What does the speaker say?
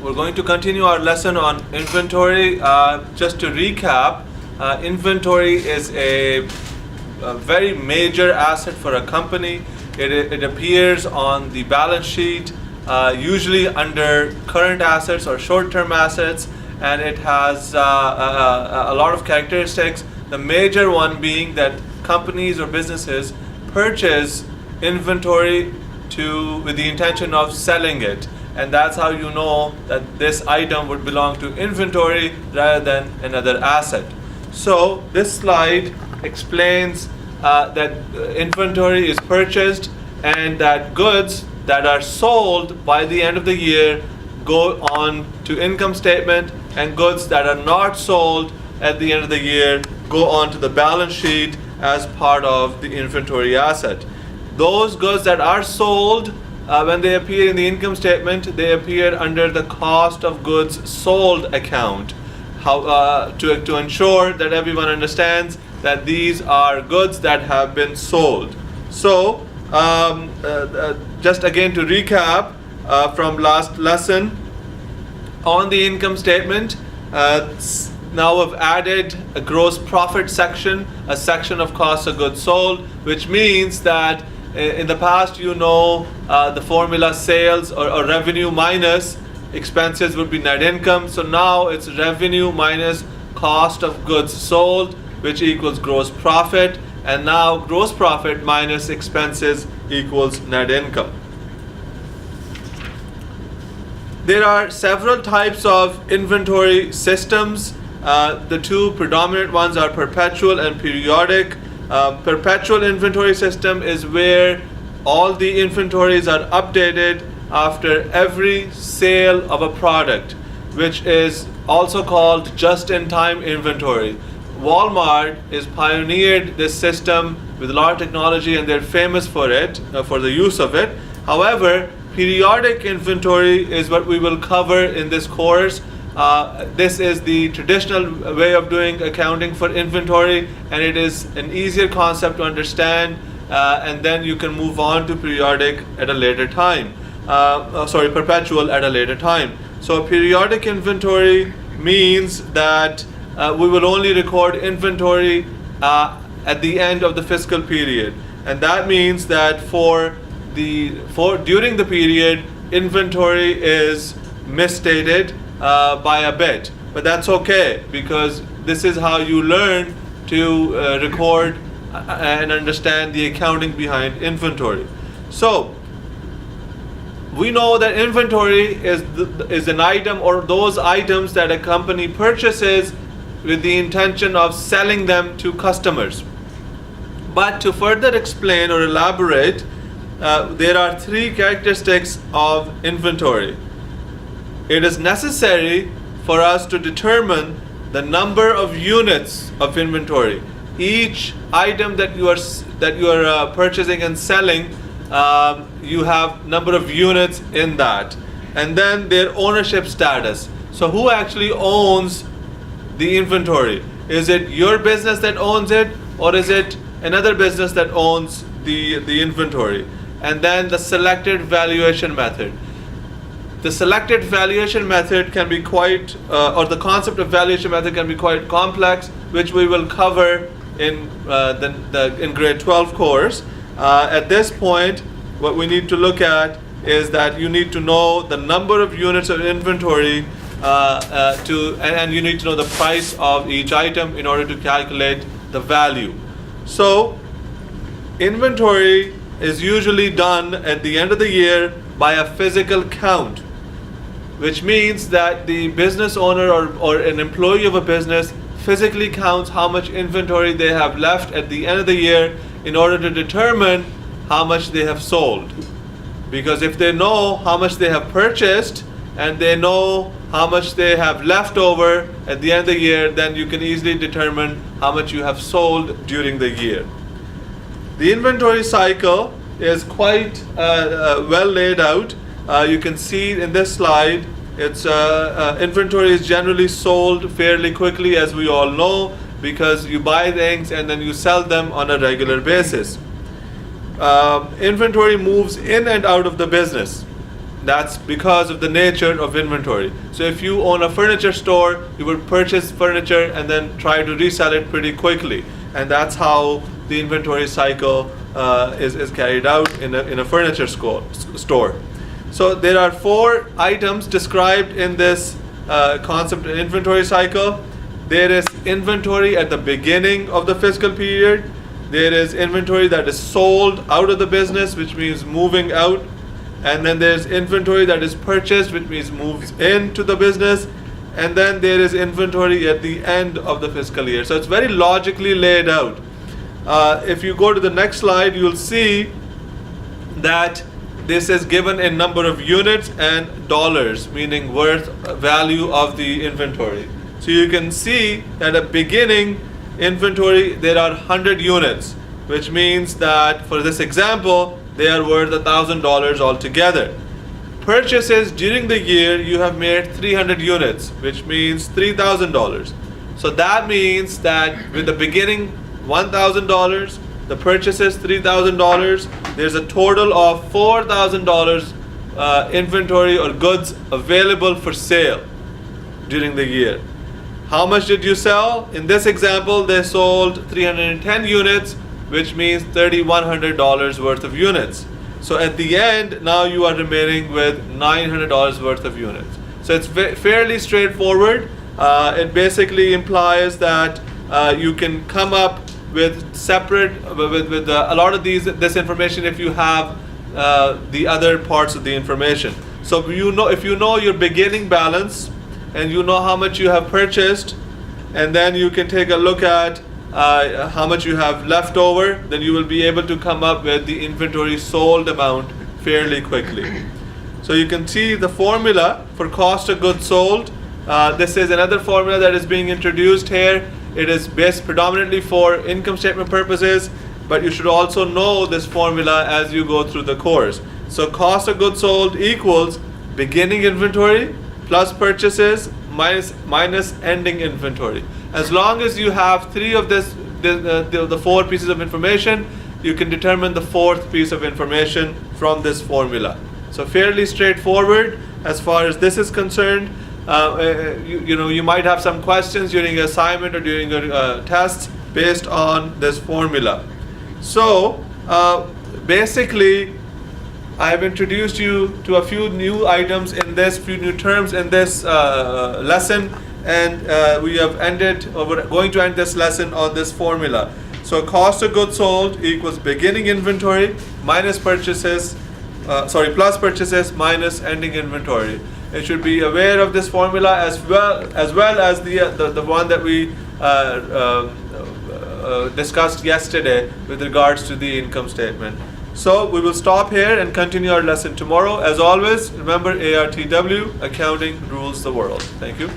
We're going to continue our lesson on inventory. Just to recap, inventory is a very major asset for a company. It appears on the balance sheet, usually under current assets or short-term assets, and it has a lot of characteristics. The major one being that companies or businesses purchase inventory with the intention of selling it, and that's how you know that this item would belong to inventory rather than another asset. So this slide explains that inventory is purchased and that goods that are sold by the end of the year go on to income statement, and goods that are not sold at the end of the year go on to the balance sheet as part of the inventory asset. Those goods that are sold, when they appear in the income statement, they appear under the cost of goods sold account. To ensure that everyone understands that these are goods that have been sold. So, just again to recap from last lesson, on the income statement, now we've added a gross profit section, a section of cost of goods sold, which means that in the past, the formula sales or revenue minus expenses would be net income. So now it's revenue minus cost of goods sold, which equals gross profit. And now gross profit minus expenses equals net income. There are several types of inventory systems. The two predominant ones are perpetual and periodic. Perpetual inventory system is where all the inventories are updated after every sale of a product, which is also called just-in-time inventory. Walmart has pioneered this system with a lot of technology, and they're famous for it, for the use of it. However, periodic inventory is what we will cover in this course. This is the traditional way of doing accounting for inventory, and it is an easier concept to understand, and then you can move on to periodic at a later time. Perpetual at a later time. So periodic inventory means that we will only record inventory at the end of the fiscal period, and that means that during the period, inventory is misstated by a bit, but that's okay, because this is how you learn to record and understand the accounting behind inventory. So we know that inventory is an item or those items that a company purchases with the intention of selling them to customers. But to further explain or elaborate, there are three characteristics of inventory. It is necessary for us to determine the number of units of inventory. Each item that you are purchasing and selling, you have number of units in that, and then their ownership status. So who actually owns the inventory? Is it your business that owns it, or is it another business that owns the inventory? And then the selected valuation method. The selected valuation method can be the concept of valuation method can be quite complex, which we will cover in in grade 12 course. At this point, what we need to look at is that you need to know the number of units of inventory and you need to know the price of each item in order to calculate the value. So inventory is usually done at the end of the year by a physical count, which means that the business owner or an employee of a business physically counts how much inventory they have left at the end of the year in order to determine how much they have sold. Because if they know how much they have purchased and they know how much they have left over at the end of the year, then you can easily determine how much you have sold during the year. The inventory cycle is quite well laid out. You can see in this slide, inventory is generally sold fairly quickly, as we all know, because you buy things and then you sell them on a regular basis. Inventory moves in and out of the business. That's because of the nature of inventory. So if you own a furniture store, you would purchase furniture and then try to resell it pretty quickly. And that's how the inventory cycle is carried out in a furniture store. So there are 4 items described in this concept of inventory cycle. There is inventory at the beginning of the fiscal period. There is inventory that is sold out of the business, which means moving out. And then there's inventory that is purchased, which means moves into the business. And then there is inventory at the end of the fiscal year. So it's very logically laid out. If you go to the next slide, you'll see that this is given in number of units and dollars, meaning worth, value of the inventory. So you can see that at beginning inventory, there are 100 units, which means that for this example, they are worth $1,000 altogether. Purchases during the year, you have made 300 units, which means $3,000. So that means that with the beginning $1,000, the purchases $3,000, there's a total of $4,000 inventory or goods available for sale during the year. How much did you sell? In this example, they sold 310 units, which means $3,100 worth of units. So at the end, now you are remaining with $900 worth of units. So it's fairly straightforward. It basically implies that you can come up with separate, with a lot of this information if you have the other parts of the information. So if you know your beginning balance and you know how much you have purchased, and then you can take a look at how much you have left over, then you will be able to come up with the inventory sold amount fairly quickly. So you can see the formula for cost of goods sold. This is another formula that is being introduced here. It is based predominantly for income statement purposes, but you should also know this formula as you go through the course. So cost of goods sold equals beginning inventory plus purchases minus ending inventory. As long as you have 3 of the 4 pieces of information, you can determine the 4th piece of information from this formula. So fairly straightforward as far as this is concerned. You might have some questions during your assignment or during your tests based on this formula. So basically, I've introduced you to a few new items in this, few new terms in this lesson, and we have ended, or we're going to end this lesson on this formula. So cost of goods sold equals beginning inventory minus purchases, plus purchases minus ending inventory. You should be aware of this formula as well as the one that we discussed yesterday with regards to the income statement. So we will stop here and continue our lesson tomorrow. As always, remember ARTW, accounting rules the world. Thank you.